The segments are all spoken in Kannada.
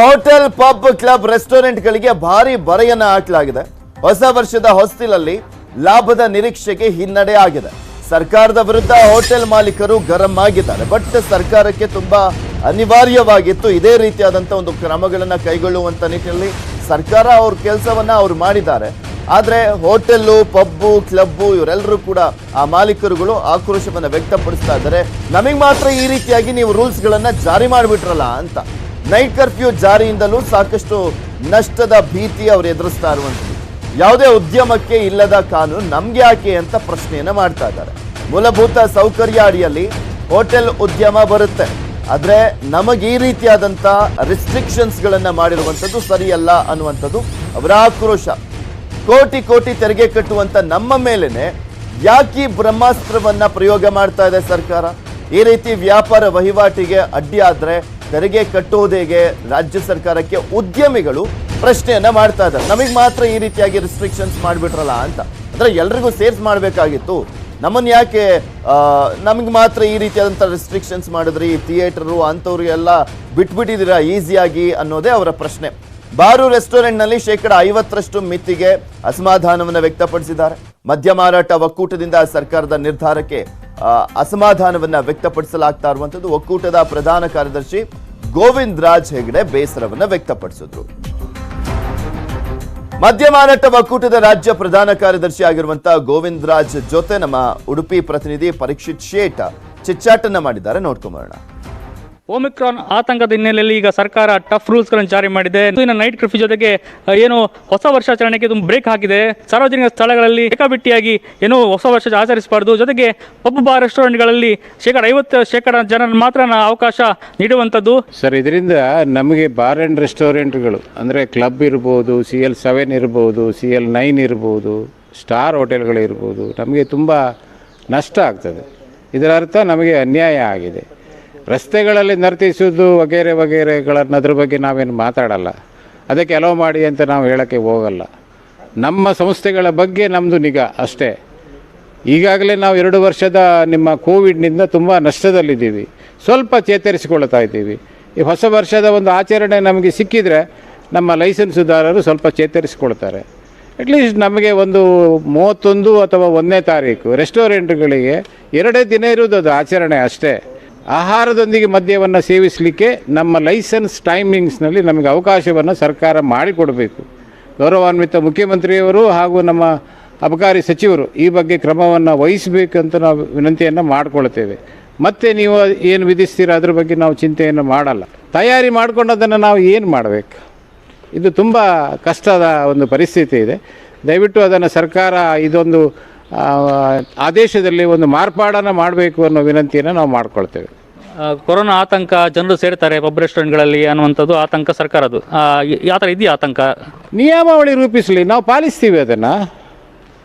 ಹೋಟೆಲ್, ಪಬ್, ಕ್ಲಬ್, ರೆಸ್ಟೋರೆಂಟ್ಗಳಿಗೆ ಭಾರಿ ಬರೆಯನ್ನ ಹಾಕಲಾಗಿದೆ. ಹೊಸ ವರ್ಷದ ಹೊಸ್ತಿಲಲ್ಲಿ ಲಾಭದ ನಿರೀಕ್ಷೆಗೆ ಹಿನ್ನಡೆ ಆಗಿದೆ. ಸರ್ಕಾರದ ವಿರುದ್ಧ ಹೋಟೆಲ್ ಮಾಲೀಕರು ಗರಂ ಆಗಿದ್ದಾರೆ. ಬಟ್ ಸರ್ಕಾರಕ್ಕೆ ತುಂಬಾ ಅನಿವಾರ್ಯವಾಗಿತ್ತು ಇದೇ ರೀತಿಯಾದಂಥ ಒಂದು ಕ್ರಮಗಳನ್ನು ಕೈಗೊಳ್ಳುವಂತ ನಿಟ್ಟಿನಲ್ಲಿ ಸರ್ಕಾರ ಅವ್ರ ಕೆಲಸವನ್ನ ಅವ್ರು ಮಾಡಿದ್ದಾರೆ. ಆದ್ರೆ ಹೋಟೆಲ್ಲು, ಪಬ್ಬು, ಕ್ಲಬ್ಬು ಇವರೆಲ್ಲರೂ ಕೂಡ ಆ ಮಾಲೀಕರುಗಳು ಆಕ್ರೋಶವನ್ನ ವ್ಯಕ್ತಪಡಿಸ್ತಾ ಇದ್ದಾರೆ. ನಮಗೆ ಮಾತ್ರ ಈ ರೀತಿಯಾಗಿ ನೀವು ರೂಲ್ಸ್ಗಳನ್ನ ಜಾರಿ ಮಾಡಿಬಿಟ್ರಲ್ಲ ಅಂತ. ನೈಟ್ ಕರ್ಫ್ಯೂ ಜಾರಿಯಿಂದಲೂ ಸಾಕಷ್ಟು ನಷ್ಟದ ಭೀತಿ ಅವರು ಎದುರಿಸ್ತಾ ಇರುವಂಥದ್ದು. ಯಾವುದೇ ಉದ್ಯಮಕ್ಕೆ ಇಲ್ಲದ ಕಾನೂನು ನಮ್ಗೆ ಯಾಕೆ ಅಂತ ಪ್ರಶ್ನೆಯನ್ನ ಮಾಡ್ತಾ ಇದ್ದಾರೆ. ಮೂಲಭೂತ ಸೌಕರ್ಯ ಅಡಿಯಲ್ಲಿ ಹೋಟೆಲ್ ಉದ್ಯಮ ಬರುತ್ತೆ, ಆದ್ರೆ ನಮಗೆ ಈ ರೀತಿಯಾದಂಥ ರಿಸ್ಟ್ರಿಕ್ಷನ್ಸ್ಗಳನ್ನ ಮಾಡಿರುವಂಥದ್ದು ಸರಿಯಲ್ಲ ಅನ್ನುವಂಥದ್ದು ಅವರ ಆಕ್ರೋಶ. ಕೋಟಿ ಕೋಟಿ ತೆರಿಗೆ ಕಟ್ಟುವಂತ ನಮ್ಮ ಮೇಲೇನೆ ಯಾಕೆ ಬ್ರಹ್ಮಾಸ್ತ್ರವನ್ನ ಪ್ರಯೋಗ ಮಾಡ್ತಾ ಇದೆ ಸರ್ಕಾರ? ಈ ರೀತಿ ವ್ಯಾಪಾರ ವಹಿವಾಟಿಗೆ ಅಡ್ಡಿ ಆದ್ರೆ ತೆರಿಗೆ ಕಟ್ಟುವುದೇಗೆ ರಾಜ್ಯ ಸರ್ಕಾರಕ್ಕೆ ಉದ್ಯಮಿಗಳು ಪ್ರಶ್ನೆಯನ್ನ ಮಾಡ್ತಾ ಇದ್ದಾರೆ. ನಮಗೆ ಮಾತ್ರ ಈ ರೀತಿಯಾಗಿ ರಿಸ್ಟ್ರಿಕ್ಷನ್ಸ್ ಮಾಡಿಬಿಟ್ರಲ್ಲ ಅಂತ. ಅಂದ್ರೆ ಎಲ್ರಿಗೂ ಸೇರ್ಸ್ ಮಾಡಬೇಕಾಗಿತ್ತು. ನಮ್ಮನ್ನ ಯಾಕೆ ನಮಗೆ ಮಾತ್ರ ಈ ರೀತಿಯಾದಂಥ ರಿಸ್ಟ್ರಿಕ್ಷನ್ಸ್ ಮಾಡಿದ್ರಿ? ಥಿಯೇಟರು ಅಂಥವ್ರಿಗೆಲ್ಲ ಬಿಟ್ಬಿಟ್ಟಿದ್ದೀರಾ ಈಸಿಯಾಗಿ ಅನ್ನೋದೇ ಅವರ ಪ್ರಶ್ನೆ. ಬಾರು, ರೆಸ್ಟೋರೆಂಟ್ನಲ್ಲಿ 50% ಮಿತಿಗೆ ಅಸಮಾಧಾನವನ್ನು ವ್ಯಕ್ತಪಡಿಸಿದ್ದಾರೆ. ಮದ್ಯ ಮಾರಾಟ ಒಕ್ಕೂಟದಿಂದ ಸರ್ಕಾರದ ನಿರ್ಧಾರಕ್ಕೆ ಅಸಮಾಧಾನವನ್ನ ವ್ಯಕ್ತಪಡಿಸಲಾಗ್ತಾ ಇರುವಂಥದ್ದು. ಒಕ್ಕೂಟದ ಪ್ರಧಾನ ಕಾರ್ಯದರ್ಶಿ ಗೋವಿಂದ್ ರಾಜ್ ಹೆಗಡೆ ಬೇಸರವನ್ನ ವ್ಯಕ್ತಪಡಿಸಿದ್ರು. ಮದ್ಯ ಮಾರಾಟ ಒಕ್ಕೂಟದ ರಾಜ್ಯ ಪ್ರಧಾನ ಕಾರ್ಯದರ್ಶಿ ಆಗಿರುವಂತಹ ಗೋವಿಂದ್ ರಾಜ್ ಜೊತೆ ನಮ್ಮ ಉಡುಪಿ ಪ್ರತಿನಿಧಿ ಪರೀಕ್ಷಿತ್ ಶೇಟ್ ಚಿಚ್ಚಾಟನ್ನ ಮಾಡಿದ್ದಾರೆ. ನೋಡ್ಕೊಂಬರೋಣ. ಒಮಿಕ್ರಾನ್ ಆತಂಕದ ಹಿನ್ನೆಲೆಯಲ್ಲಿ ಈಗ ಸರ್ಕಾರ ಟಫ್ ರೂಲ್ಸ್ಗಳನ್ನು ಜಾರಿ ಮಾಡಿದೆ. ಇನ್ನು ನೈಟ್ ಕರ್ಫ್ಯೂ ಜೊತೆಗೆ ಏನು ಹೊಸ ವರ್ಷಾಚರಣೆಗೆ ತುಂಬ ಬ್ರೇಕ್ ಹಾಕಿದೆ. ಸಾರ್ವಜನಿಕ ಸ್ಥಳಗಳಲ್ಲಿ ಏಕಾಬಿಟ್ಟಿಯಾಗಿ ಏನು ಹೊಸ ವರ್ಷ ಆಚರಿಸಬಾರ್ದು. ಜೊತೆಗೆ ಪಬ್, ಬಾರ್, ರೆಸ್ಟೋರೆಂಟ್ಗಳಲ್ಲಿ 50% ಜನರ ಮಾತ್ರ ಅವಕಾಶ ನೀಡುವಂಥದ್ದು. ಸರ್, ಇದರಿಂದ ನಮಗೆ ಬಾರ್ ಆ್ಯಂಡ್ ರೆಸ್ಟೋರೆಂಟ್ಗಳು ಅಂದರೆ ಕ್ಲಬ್ ಇರ್ಬೋದು, CL7 ಇರ್ಬೋದು, CL9 ಇರ್ಬೋದು, ಸ್ಟಾರ್ ಹೋಟೆಲ್ಗಳು ಇರ್ಬೋದು, ನಮಗೆ ತುಂಬ ನಷ್ಟ ಆಗ್ತದೆ. ಇದರ ಅರ್ಥ ನಮಗೆ ಅನ್ಯಾಯ ಆಗಿದೆ. ರಸ್ತೆಗಳಲ್ಲಿ ನರ್ತಿಸೋದು ವಗೇರೆಗಳನ್ನ ಅದ್ರ ಬಗ್ಗೆ ನಾವೇನು ಮಾತಾಡಲ್ಲ, ಅದಕ್ಕೆ ಅಲೋ ಮಾಡಿ ಅಂತ ನಾವು ಹೇಳೋಕ್ಕೆ ಹೋಗಲ್ಲ. ನಮ್ಮ ಸಂಸ್ಥೆಗಳ ಬಗ್ಗೆ ನಮ್ಮದು ನಿಗಾ ಅಷ್ಟೇ. ಈಗಾಗಲೇ ನಾವು 2 ವರ್ಷದ ನಿಮ್ಮ ಕೋವಿಡ್ನಿಂದ ತುಂಬ ನಷ್ಟದಲ್ಲಿದ್ದೀವಿ. ಸ್ವಲ್ಪ ಚೇತರಿಸಿಕೊಳ್ತಾ ಇದ್ದೀವಿ. ಈ ಹೊಸ ವರ್ಷದ ಒಂದು ಆಚರಣೆ ನಮಗೆ ಸಿಕ್ಕಿದರೆ ನಮ್ಮ ಲೈಸೆನ್ಸುದಾರರು ಸ್ವಲ್ಪ ಚೇತರಿಸಿಕೊಳ್ತಾರೆ. ಅಟ್ಲೀಸ್ಟ್ ನಮಗೆ ಒಂದು 31 ಅಥವಾ 1ನೇ ತಾರೀಕು ರೆಸ್ಟೋರೆಂಟ್ಗಳಿಗೆ 2 ದಿನ ಇರುವುದು ಅದು ಆಚರಣೆ ಅಷ್ಟೇ. ಆಹಾರದೊಂದಿಗೆ ಮದ್ಯವನ್ನು ಸೇವಿಸಲಿಕ್ಕೆ ನಮ್ಮ ಲೈಸೆನ್ಸ್ ಟೈಮಿಂಗ್ಸ್ನಲ್ಲಿ ನಮಗೆ ಅವಕಾಶವನ್ನು ಸರ್ಕಾರ ಮಾಡಿಕೊಡಬೇಕು. ಗೌರವಾನ್ವಿತ ಮುಖ್ಯಮಂತ್ರಿಯವರು ಹಾಗೂ ನಮ್ಮ ಅಬಕಾರಿ ಸಚಿವರು ಈ ಬಗ್ಗೆ ಕ್ರಮವನ್ನು ವಹಿಸಬೇಕಂತ ನಾವು ವಿನಂತಿಯನ್ನು ಮಾಡಿಕೊಳ್ತೇವೆ. ಮತ್ತು ನೀವು ಏನು ವಿಧಿಸ್ತೀರ ಅದ್ರ ಬಗ್ಗೆ ನಾವು ಚಿಂತೆಯನ್ನು ಮಾಡಲ್ಲ. ತಯಾರಿ ಮಾಡಿಕೊಂಡದನ್ನು ನಾವು ಏನು ಮಾಡಬೇಕು? ಇದು ತುಂಬ ಕಷ್ಟದ ಒಂದು ಪರಿಸ್ಥಿತಿ ಇದೆ. ದಯವಿಟ್ಟು ಅದನ್ನು ಸರ್ಕಾರ ಇದೊಂದು ಆದೇಶದಲ್ಲಿ ಒಂದು ಮಾರ್ಪಾಡನ್ನು ಮಾಡಬೇಕು ಅನ್ನೋ ವಿನಂತಿಯನ್ನು ನಾವು ಮಾಡ್ಕೊಳ್ತೇವೆ. ಕೊರೋನಾ ಆತಂಕ, ಜನರು ಸೇರ್ತಾರೆ ಪಬ್ ರೆಸ್ಟೋರೆಂಟ್ಗಳಲ್ಲಿ ಅನ್ನುವಂಥದ್ದು ಆತಂಕ ಸರ್ಕಾರದ್ದು. ಯಾವ ಥರ ಇದೆಯಾ ಆತಂಕ? ನಿಯಮಾವಳಿ ರೂಪಿಸಲಿ, ನಾವು ಪಾಲಿಸ್ತೀವಿ ಅದನ್ನು.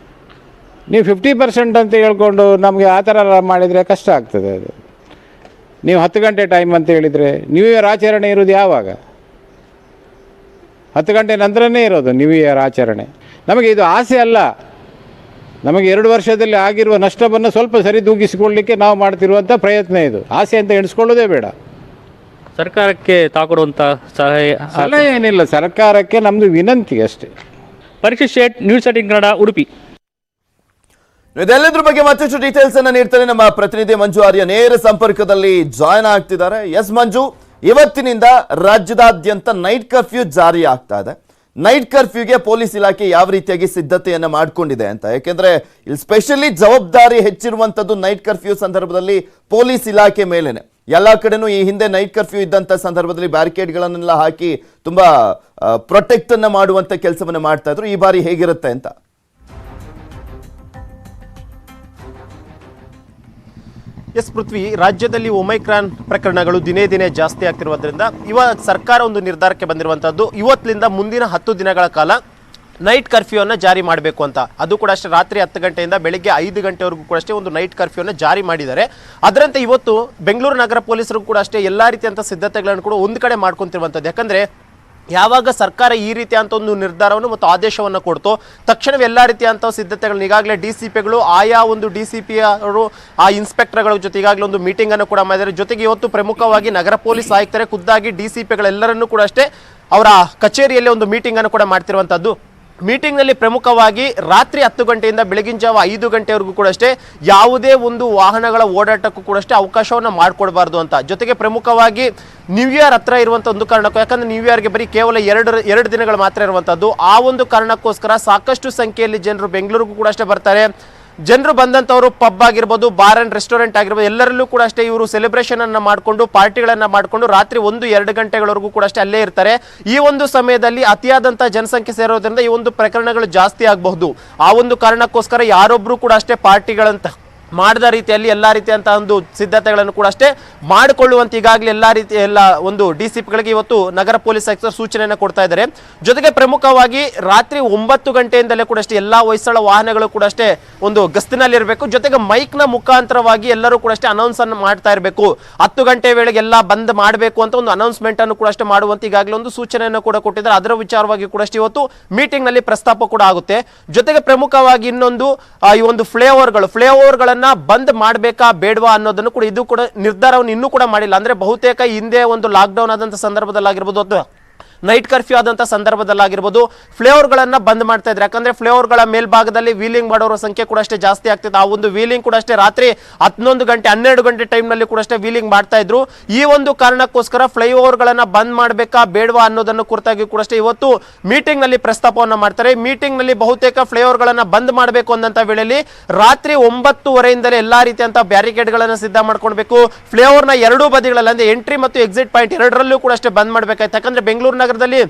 ನೀವು 50% ಅಂತ ಹೇಳ್ಕೊಂಡು ನಮಗೆ ಆ ಥರ ಮಾಡಿದರೆ ಕಷ್ಟ ಆಗ್ತದೆ. ಅದು ನೀವು 10 ಗಂಟೆ ಟೈಮ್ ಅಂತ ಹೇಳಿದರೆ ನ್ಯೂ ಇಯರ್ ಆಚರಣೆ ಇರೋದು ಯಾವಾಗ? 10 ಗಂಟೆ ನಂತರನೇ ಇರೋದು ನ್ಯೂ ಇಯರ್ ಆಚರಣೆ. ನಮಗೆ ಇದು ಆಸೆ ಅಲ್ಲ. ನಮಗೆ 2 ವರ್ಷದಲ್ಲಿ ಆಗಿರುವ ನಷ್ಟವನ್ನು ಸ್ವಲ್ಪ ಸರಿದೂಗಿಸಿಕೊಳ್ಳಲಿಕ್ಕೆ ನಾವು ಮಾಡ್ತಿರುವಂಥ ಪ್ರಯತ್ನ ಇದು. ಆಸೆ ಅಂತ ಎಣಿಸ್ಕೊಳ್ಳೋದೇ ಬೇಡ. ಸರ್ಕಾರಕ್ಕೆ ತಾಕೊಡುವಂಥ ಸಲಹೆ ಏನಿಲ್ಲ, ಸರ್ಕಾರಕ್ಕೆ ನಮ್ಮದು ವಿನಂತಿ ಅಷ್ಟೇ. ಪರೀಕ್ಷಿತ್ ಶೇಟ್, ನ್ಯೂಸ್ 18 ಕನ್ನಡ, ಉಡುಪಿ. ಇದೆಲ್ಲದ್ರ ಬಗ್ಗೆ ಮತ್ತಷ್ಟು ಡೀಟೇಲ್ಸ್ ಅನ್ನ ನೀಡ್ತಾರೆ ನಮ್ಮ ಪ್ರತಿನಿಧಿ ಮಂಜು ಆರ್ಯ ನೇರ ಸಂಪರ್ಕದಲ್ಲಿ ಜಾಯ್ನ್ ಆಗ್ತಿದ್ದಾರೆ. ಎಸ್ ಮಂಜು, ಇವತ್ತಿನಿಂದ ರಾಜ್ಯದಾದ್ಯಂತ ನೈಟ್ ಕರ್ಫ್ಯೂ ಜಾರಿ ಆಗ್ತಾ ಇದೆ. ನೈಟ್ ಕರ್ಫ್ಯೂಗೆ ಪೊಲೀಸ್ ಇಲಾಖೆ ಯಾವ ರೀತಿಯಾಗಿ ಸಿದ್ಧತೆಯನ್ನ ಮಾಡ್ಕೊಂಡಿದೆ ಅಂತ? ಯಾಕೆಂದ್ರೆ ಇಲ್ಲಿ ಸ್ಪೆಷಲಿ ಜವಾಬ್ದಾರಿ ಹೆಚ್ಚಿರುವಂತದ್ದು ನೈಟ್ ಕರ್ಫ್ಯೂ ಸಂದರ್ಭದಲ್ಲಿ ಪೊಲೀಸ್ ಇಲಾಖೆ ಮೇಲೇನೆ. ಎಲ್ಲಾ ಕಡೆನೂ ಈ ಹಿಂದೆ ನೈಟ್ ಕರ್ಫ್ಯೂ ಇದ್ದಂತ ಸಂದರ್ಭದಲ್ಲಿ ಬ್ಯಾರಿಕೇಡ್ಗಳನ್ನೆಲ್ಲ ಹಾಕಿ ತುಂಬಾ ಪ್ರೊಟೆಕ್ಟ್ ಅನ್ನ ಮಾಡುವಂತ ಕೆಲಸವನ್ನ ಮಾಡ್ತಾ ಇದ್ರು. ಈ ಬಾರಿ ಹೇಗಿರುತ್ತೆ ಅಂತ? ಎಸ್ ಪೃಥ್ವಿ, ರಾಜ್ಯದಲ್ಲಿ ಒಮೈಕ್ರಾನ್ ಪ್ರಕರಣಗಳು ದಿನೇ ದಿನೇ ಜಾಸ್ತಿ ಆಗ್ತಿರುವುದರಿಂದ ಇವಾಗ ಸರ್ಕಾರ ಒಂದು ನಿರ್ಧಾರಕ್ಕೆ ಬಂದಿರುವಂಥದ್ದು. ಇವತ್ತಿನಿಂದ ಮುಂದಿನ 10 ದಿನಗಳ ಕಾಲ ನೈಟ್ ಕರ್ಫ್ಯೂವನ್ನು ಜಾರಿ ಮಾಡಬೇಕು ಅಂತ. ಅದು ಕೂಡ ಅಷ್ಟೇ, ರಾತ್ರಿ 10 ಗಂಟೆಯಿಂದ ಬೆಳಿಗ್ಗೆ 5 ಗಂಟೆವರೆಗೂ ಕೂಡ ಅಷ್ಟೇ ಒಂದು ನೈಟ್ ಕರ್ಫ್ಯೂವನ್ನು ಜಾರಿ ಮಾಡಿದ್ದಾರೆ. ಅದರಂತೆ ಇವತ್ತು ಬೆಂಗಳೂರು ನಗರ ಪೊಲೀಸರು ಕೂಡ ಅಷ್ಟೇ ಎಲ್ಲ ರೀತಿಯಂಥ ಸಿದ್ಧತೆಗಳನ್ನು ಕೂಡ ಒಂದು ಕಡೆ ಮಾಡ್ಕೊತಿರುವಂಥದ್ದು. ಯಾಕಂದರೆ ಯಾವಾಗ ಸರ್ಕಾರ ಈ ರೀತಿಯಂತ ಒಂದು ನಿರ್ಧಾರವನ್ನು ಮತ್ತು ಆದೇಶವನ್ನು ಕೊಡ್ತೋ ತಕ್ಷಣವೇ ಎಲ್ಲ ರೀತಿಯಂಥ ಸಿದ್ಧತೆಗಳನ್ನ ಈಗಾಗಲೇ DCPಗಳು ಆಯಾ ಒಂದು DCP ಅವರು ಆ ಇನ್ಸ್ಪೆಕ್ಟರ್ಗಳ ಜೊತೆ ಈಗಾಗಲೇ ಒಂದು ಮೀಟಿಂಗ್ ಅನ್ನು ಕೂಡ ಮಾಡಿದ್ದಾರೆ. ಜೊತೆಗೆ ಇವತ್ತು ಪ್ರಮುಖವಾಗಿ ನಗರ ಪೊಲೀಸ್ ಆಯುಕ್ತರೇ ಖುದ್ದಾಗಿ DCPಗಳೆಲ್ಲರನ್ನೂ ಕೂಡ ಅಷ್ಟೇ ಅವರ ಕಚೇರಿಯಲ್ಲಿ ಒಂದು ಮೀಟಿಂಗ್ ಅನ್ನು ಕೂಡ ಮಾಡ್ತಿರುವಂತದ್ದು. ಮೀಟಿಂಗ್ನಲ್ಲಿ ಪ್ರಮುಖವಾಗಿ ರಾತ್ರಿ 10 ಗಂಟೆಯಿಂದ ಬೆಳಗಿನ ಜಾವ 5 ಗಂಟೆವರೆಗೂ ಕೂಡ ಅಷ್ಟೇ ಯಾವುದೇ ಒಂದು ವಾಹನಗಳ ಓಡಾಟಕ್ಕೂ ಕೂಡ ಅಷ್ಟೇ ಅವಕಾಶವನ್ನು ಮಾಡಿಕೊಡಬಾರ್ದು ಅಂತ. ಜೊತೆಗೆ ಪ್ರಮುಖವಾಗಿ ನ್ಯೂ ಇಯರ್ ಹತ್ರ ಇರುವಂಥ ಒಂದು ಕಾರಣಕ್ಕೂ, ಯಾಕಂದ್ರೆ ನ್ಯೂ ಇಯರ್ಗೆ ಬರೀ ಕೇವಲ ಎರಡು ದಿನಗಳು ಮಾತ್ರ ಇರುವಂಥದ್ದು. ಆ ಒಂದು ಕಾರಣಕ್ಕೋಸ್ಕರ ಸಾಕಷ್ಟು ಸಂಖ್ಯೆಯಲ್ಲಿ ಜನರು ಬೆಂಗಳೂರಿಗೂ ಕೂಡ ಅಷ್ಟೇ ಬರ್ತಾರೆ. ಜನರು ಬಂದಂಥವರು ಪಬ್ ಆಗಿರ್ಬೋದು, ಬಾರ್ ಆ್ಯಂಡ್ ರೆಸ್ಟೋರೆಂಟ್ ಆಗಿರ್ಬೋದು, ಎಲ್ಲರಲ್ಲೂ ಕೂಡ ಅಷ್ಟೇ ಇವರು ಸೆಲೆಬ್ರೇಷನ್ ಅನ್ನು ಮಾಡಿಕೊಂಡು ಪಾರ್ಟಿಗಳನ್ನು ಮಾಡಿಕೊಂಡು ರಾತ್ರಿ 1-2 ಗಂಟೆಗಳವರೆಗೂ ಕೂಡ ಅಷ್ಟೇ ಅಲ್ಲೇ ಇರ್ತಾರೆ. ಈ ಒಂದು ಸಮಯದಲ್ಲಿ ಅತಿಯಾದಂಥ ಜನಸಂಖ್ಯೆ ಸೇರೋದ್ರಿಂದ ಈ ಒಂದು ಪ್ರಕರಣಗಳು ಜಾಸ್ತಿ ಆಗಬಹುದು. ಆ ಒಂದು ಕಾರಣಕ್ಕೋಸ್ಕರ ಯಾರೊಬ್ಬರು ಕೂಡ ಅಷ್ಟೇ ಪಾರ್ಟಿಗಳಂತ ಮಾಡಿದ ರೀತಿಯಲ್ಲಿ ಎಲ್ಲ ರೀತಿಯಂತಹ ಒಂದು ಸಿದ್ಧತೆಗಳನ್ನು ಕೂಡ ಅಷ್ಟೇ ಮಾಡಿಕೊಳ್ಳುವಂತ ಈಗಾಗಲೇ ಎಲ್ಲ ಒಂದು DCPಗಳಿಗೆ ಇವತ್ತು ನಗರ ಪೊಲೀಸ್ ಆಯುಕ್ತರು ಸೂಚನೆಯನ್ನು ಕೊಡ್ತಾ ಇದ್ದಾರೆ. ಜೊತೆಗೆ ಪ್ರಮುಖವಾಗಿ ರಾತ್ರಿ 9 ಗಂಟೆಯಿಂದಲೇ ಕೂಡ ಅಷ್ಟೇ ಎಲ್ಲ ಹೊಯ್ಸಳ ವಾಹನಗಳು ಕೂಡ ಅಷ್ಟೇ ಒಂದು ಗಸ್ತಿನಲ್ಲಿ ಇರಬೇಕು. ಜೊತೆಗೆ ಮೈಕ್ನ ಮುಖಾಂತರವಾಗಿ ಎಲ್ಲರೂ ಕೂಡ ಅಷ್ಟೇ ಅನೌನ್ಸ್ ಅನ್ನು ಮಾಡ್ತಾ ಇರಬೇಕು. 10 ಗಂಟೆ ವೇಳೆಗೆ ಎಲ್ಲ ಬಂದ್ ಮಾಡಬೇಕು ಅಂತ ಒಂದು ಅನೌನ್ಸ್ಮೆಂಟ್ ಅನ್ನು ಕೂಡ ಅಷ್ಟೇ ಮಾಡುವಂತ ಈಗಾಗಲೇ ಒಂದು ಸೂಚನೆಯನ್ನು ಕೂಡ ಕೊಟ್ಟಿದ್ದಾರೆ. ಅದರ ವಿಚಾರವಾಗಿ ಕೂಡ ಅಷ್ಟೇ ಇವತ್ತು ಮೀಟಿಂಗ್ ನಲ್ಲಿ ಪ್ರಸ್ತಾಪ ಕೂಡ ಆಗುತ್ತೆ. ಜೊತೆಗೆ ಪ್ರಮುಖವಾಗಿ ಇನ್ನೊಂದು ಈ ಒಂದು ಫ್ಲೈಓವರ್ಗಳನ್ನ ಬಂದ್ ಮಾಡಬೇಕಾ ಬೇಡವಾ ಅನ್ನೋದನ್ನು ಕೂಡ ಇದು ಕೂಡ ನಿರ್ಧಾರವನ್ನು ಇನ್ನೂ ಕೂಡ ಮಾಡಿಲ್ಲ. ಅಂದ್ರೆ ಬಹುತೇಕ ಹಿಂದೆ ಒಂದು ಲಾಕ್ಡೌನ್ ಆದಂತ ಸಂದರ್ಭದಲ್ಲಾಗಿರ್ಬೋದು ಅಥವಾ ನೈಟ್ ಕರ್ಫ್ಯೂ ಆದಂಥ ಸಂದರ್ಭದಲ್ಲಾಗಿರ್ಬೋದು ಫ್ಲೈಓವರ್ಗಳನ್ನು ಬಂದ್ ಮಾಡ್ತಾ ಇದ್ದಾರೆ. ಯಾಕಂದ್ರೆ ಫ್ಲೈಓವರ್ಗಳ ಮೇಲ್ಭಾಗದಲ್ಲಿ ವೀಲಿಂಗ್ ಮಾಡೋರ ಸಂಖ್ಯೆ ಕೂಡ ಅಷ್ಟೇ ಜಾಸ್ತಿ ಆಗ್ತಿದೆ. ಆ ಒಂದು ವೀಲಿಂಗ್ ಕೂಡ ಅಷ್ಟೇ ರಾತ್ರಿ 11 ಗಂಟೆ 12 ಗಂಟೆ ಟೈಮ್ನಲ್ಲಿ ಕೂಡ ಅಷ್ಟೇ ವೀಲಿಂಗ್ ಮಾಡ್ತಾ ಇದ್ರು. ಈ ಒಂದು ಕಾರಣಕ್ಕೋಸ್ಕರ ಫ್ಲೈಓವರ್ಗಳನ್ನು ಬಂದ್ ಮಾಡಬೇಕಾ ಬೇಡವಾ ಅನ್ನೋದನ್ನು ಕುರಿತಾಗಿ ಕೂಡ ಅಷ್ಟೇ ಇವತ್ತು ಮೀಟಿಂಗ್ ನಲ್ಲಿ ಪ್ರಸ್ತಾಪವನ್ನು ಮಾಡ್ತಾರೆ. ಮೀಟಿಂಗ್ ನಲ್ಲಿ ಬಹುತೇಕ ಫ್ಲೈಓವರ್ಗಳನ್ನು ಬಂದ್ ಮಾಡಬೇಕು ಅನ್ನಂತ ವೇಳೆಯಲ್ಲಿ ರಾತ್ರಿ 9:30ಯಿಂದಲೇ ಎಲ್ಲಾ ರೀತಿಯಂತ ಬ್ಯಾರಿಕೇಡ್ಗಳನ್ನು ಸಿದ್ಧ ಮಾಡ್ಕೊಳ್ಬೇಕು. ಫ್ಲೈಓವರ್ನ ಎರಡೂ ಬದಿಗಳಲ್ಲಿ ಅಂದ್ರೆ ಎಂಟ್ರಿ ಮತ್ತು ಎಕ್ಸಿಟ್ ಪಾಯಿಂಟ್ ಎರಡರಲ್ಲೂ ಕೂಡ ಅಷ್ಟೇ ಬಂದ್ ಮಾಡಬೇಕಾಯ್ತು. ಯಾಕಂದ್ರೆ ಬೆಂಗಳೂರು ನಗರದಲ್ಲಿ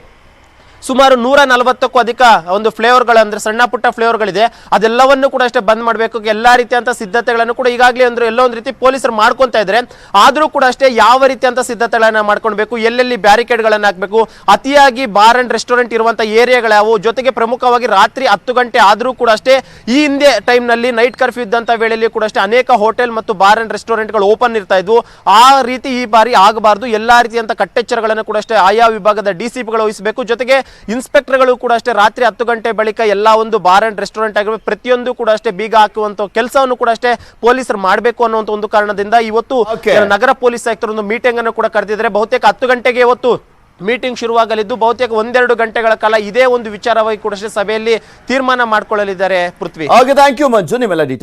ಸುಮಾರು 140ಕ್ಕೂ ಅಧಿಕ ಒಂದು ಫ್ಲೇವರ್ಗಳು ಅಂದ್ರೆ ಸಣ್ಣ ಪುಟ್ಟ ಫ್ಲೇವರ್ಗಳಿದೆ. ಅದೆಲ್ಲವನ್ನು ಕೂಡ ಅಷ್ಟೇ ಬಂದ್ ಮಾಡಬೇಕು. ಎಲ್ಲಾ ರೀತಿಯಂತ ಸಿದ್ಧತೆಗಳನ್ನು ಕೂಡ ಈಗಾಗಲೇ ಅಂದ್ರೆ ಎಲ್ಲೋ ಒಂದು ರೀತಿ ಪೊಲೀಸರು ಮಾಡ್ಕೊಂತಾ ಇದ್ದಾರೆ. ಆದ್ರೂ ಕೂಡ ಅಷ್ಟೇ ಯಾವ ರೀತಿಯಂತ ಸಿದ್ಧತೆಗಳನ್ನ ಮಾಡ್ಕೊಳ್ಬೇಕು, ಎಲ್ಲೆಲ್ಲಿ ಬ್ಯಾರಿಕೇಡ್ಗಳನ್ನು ಹಾಕಬೇಕು, ಅತಿಯಾಗಿ ಬಾರ್ ಅಂಡ್ ರೆಸ್ಟೋರೆಂಟ್ ಇರುವಂತ ಏರಿಯಾಗಳಾವು, ಜೊತೆಗೆ ಪ್ರಮುಖವಾಗಿ ರಾತ್ರಿ 10 ಗಂಟೆ ಆದ್ರೂ ಕೂಡ ಅಷ್ಟೇ ಈ ಹಿಂದೆ ಟೈಮ್ ನಲ್ಲಿ ನೈಟ್ ಕರ್ಫ್ಯೂ ಇದ್ದಂತ ವೇಳೆಯಲ್ಲಿ ಕೂಡ ಅಷ್ಟೇ ಅನೇಕ ಹೋಟೆಲ್ ಮತ್ತು ಬಾರ್ ಅಂಡ್ ರೆಸ್ಟೋರೆಂಟ್ಗಳು ಓಪನ್ ಇರ್ತಾ ಇದ್ವು. ಆ ರೀತಿ ಈ ಬಾರಿ ಆಗಬಾರ್ದು. ಎಲ್ಲಾ ರೀತಿಯಂತ ಕಟ್ಟೆಚ್ಚರಗಳನ್ನು ಕೂಡ ಅಷ್ಟೇ ಆಯಾ ವಿಭಾಗದ DCPಗಳು ವಹಿಸಬೇಕು. ಜೊತೆಗೆ ಇನ್ಸ್ಪೆಕ್ಟರ್ಗಳು ಕೂಡ ಅಷ್ಟೇ ರಾತ್ರಿ 10 ಗಂಟೆ ಬಳಿಕ ಎಲ್ಲಾ ಒಂದು ಬಾರ್ ಅಂಡ್ ರೆಸ್ಟೋರೆಂಟ್ ಆಗಿರ್ಬೇಕು ಪ್ರತಿಯೊಂದು ಕೂಡ ಅಷ್ಟೇ ಬೀಗ ಹಾಕುವಂತ ಕೆಲಸವನ್ನು ಕೂಡ ಅಷ್ಟೇ ಪೊಲೀಸರು ಮಾಡಬೇಕು ಅನ್ನುವಂತ ಒಂದು ಕಾರಣದಿಂದ ಇವತ್ತು ನಗರ ಪೊಲೀಸ್ ಆಯುಕ್ತರು ಒಂದು ಮೀಟಿಂಗ್ ಅನ್ನು ಕೂಡ ಕರೆದಿದ್ದಾರೆ. ಬಹುತೇಕ 10 ಗಂಟೆಗೆ ಇವತ್ತು ಮೀಟಿಂಗ್ ಶುರುವಾಗಲಿದ್ದು ಬಹುತೇಕ 1-2 ಗಂಟೆಗಳ ಕಾಲ ಇದೇ ಒಂದು ವಿಚಾರವಾಗಿ ಕೂಡ ಸಭೆಯಲ್ಲಿ ತೀರ್ಮಾನ ಮಾಡಿಕೊಳ್ಳಲಿದ್ದಾರೆ. ಪೃಥ್ವಿ, ಥ್ಯಾಂಕ್ ಯು ಮಂಜು, ನಿಮ್ಮೆಲ್ಲ ಡೀಟೇಲ್ಸ್